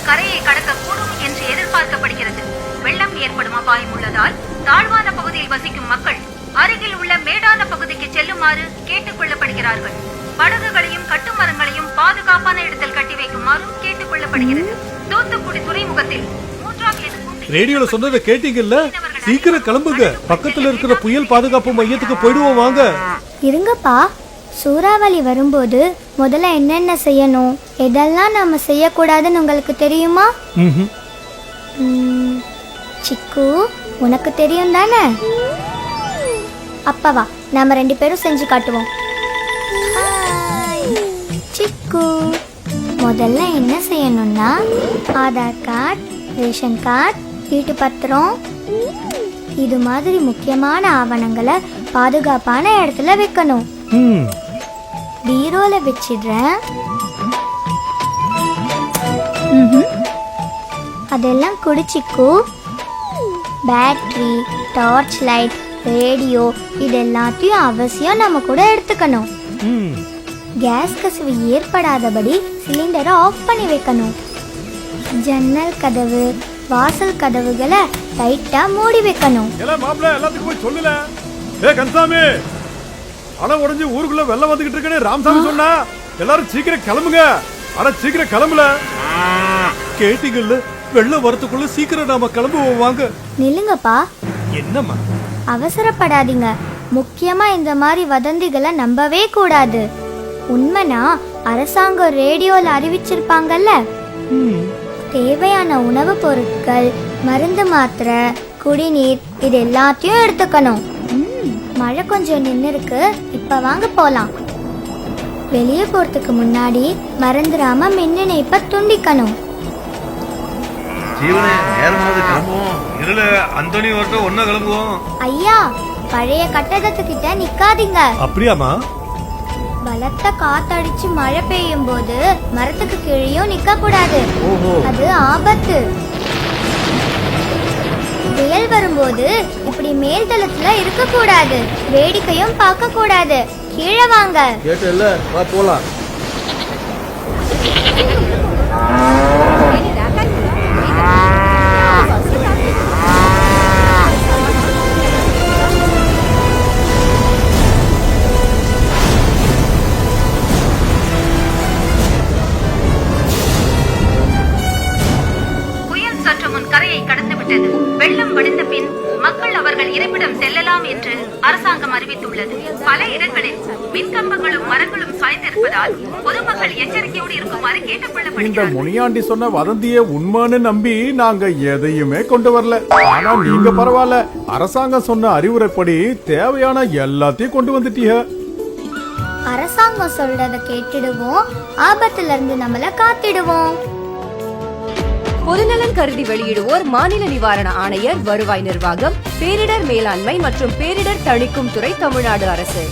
கரையை கடக்கக்கூடும் என்று எதிர்பார்க்கப்படுகிறது. வெள்ளம் ஏற்படும் அபாயம் உள்ளதால் தாழ்வான பகுதியில் வசிக்கும் மக்கள் அருகில் உள்ள மேடான பகுதிக்கு செல்லுமாறு கேட்டுக் கொள்ளப்படுகிறார்கள். படகுகளையும் கட்டுமரங்களையும் பாதுகாப்பான இடத்தில் கட்டி வைக்குமாறும் கேட்டுக் கொள்ளப்படுகிறது. தூத்துக்குடி துறைமுகத்தில் ரேடியோல சொன்னதை கேட்டீங்கல்ல? சீக்கிரம் கிளம்புங்க, பக்கத்துல இருக்கிற புயல் பாதுகாப்பு மையத்துக்கு போயிடுவோம். வாங்க. இருங்கப்பா, சூறாவளி வரும்போது முதல்ல என்னென்ன செய்யணும், எதெல்லாம் நாம செய்யக்கூடாதுன்னு உங்களுக்கு தெரியுமா? சிக்கு, உனக்கு தெரியும் தானே? அப்பவா நாம 2 பேரும் செஞ்சு காட்டுவோம். சிக்கு, முதல்ல என்ன செய்யணும்னா ஆதார் கார்டு, ரேஷன் கார்டு, வீட்டு பத்திரம், இது மாதிரி முக்கியமான ஆவணங்களை பாதுகாப்பான இடத்துல வைக்கணும். பீரோல வச்சிடுறேன். அதெல்லாம் குடிச்சிக்கு. பேட்டரி, டார்ச் லைட், ரேடியோ இது எல்லாத்தையும் அவசியம் நம்ம கூட எடுத்துக்கணும். கேஸ் கசிவு ஏற்படாதபடி சிலிண்டரை ஆஃப் பண்ணி வைக்கணும். ஜன்னல் கதவு, வாசல் கதவுகளை டைட்டா மூடி வைக்கணும். எல்லாத்துக்கும் போய் சொல்லல. கன்சாமி, அட உடைஞ்சு ஊருக்குள்ள வெள்ளம் வந்துகிட்டு இருக்கேன்னு ராமசாமி சொன்னா. எல்லாரும் சீக்கிரம் கிளம்புங்க. அட சீக்கிரம் கிளம்பல. கேட்டீங்கல்ல, வெள்ளம் வரத்துக்குள்ள சீக்கிரம் நாம கிளம்புவோம். வாங்க. நில்லுங்கப்பா. என்னம்மா? அவசரப்படாதீங்க. முக்கியமா இந்த மாதிரி வதந்திகளை நம்பவே கூடாது. உண்மைனா அரசாங்கம் ரேடியோல அறிவிச்சிருப்பாங்கல்ல. தேவையான உணவுப் பொருட்கள், மருந்து, மாத்திரை, குடிநீர் இது எல்லாத்தையும் எடுத்துக்கணும். மழை கொஞ்சம் நின்று இருக்கு, இப்ப வாங்க போலாம். வெளியே போறதுக்கு முன்னாடி மறந்துடாம மின் இணைப்பை துண்டிக்கணும். ஐயா, பழைய கட்டடத்துக்கிட்ட நிக்காதீங்க. அப்படியாமா? பலத்த காத்தடிச்சு மழை பெய்யும் போது மரத்துக்கு கீழேயும் நிக்க கூடாது, அது ஆபத்து. புயல் வரும்போது இப்படி மேல் தளத்துல இருக்க கூடாது, வேடிக்கையும் பார்க்க கூடாது. கீழே வாங்க. கேட்டல, வா போலாம். வெள்ளம் வடிந்த பின் மக்கள் அவர்கள் இருப்பிடம் செல்லலாம் என்று அரசாங்கம் அறிவித்துள்ளது. பல இடங்களில் மின்கம்பங்களும் மரங்களும் சாய்ந்திருப்பதால் பொதுமக்கள் எச்சரிக்கையோடு இருக்குமாறு கேட்டுக்கொள்ளப்படுகிறது. இந்த முனியாண்டி சொன்ன வதந்திய உண்மைன்னு நம்பி நாங்க எதையுமே கொண்டு வரல. ஆனா நீங்க பரவாயில்ல, அரசாங்கம் சொன்ன அறிவுரைப்படி தேவையான எல்லாத்தையும் கொண்டு வந்துட்டீங்க. அரசாங்கம் சொல்றத கேட்டுடுவோம், ஆபத்துல இருந்து நம்மள காத்திடுவோம். பொதுநலன் கருதி வெளியிடுவோர் மாநில நிவாரண ஆணையர், வருவாய் நிர்வாகம், பேரிடர் மேலாண்மை மற்றும் பேரிடர் தணிக்கும் துறை, தமிழ்நாடு அரசு.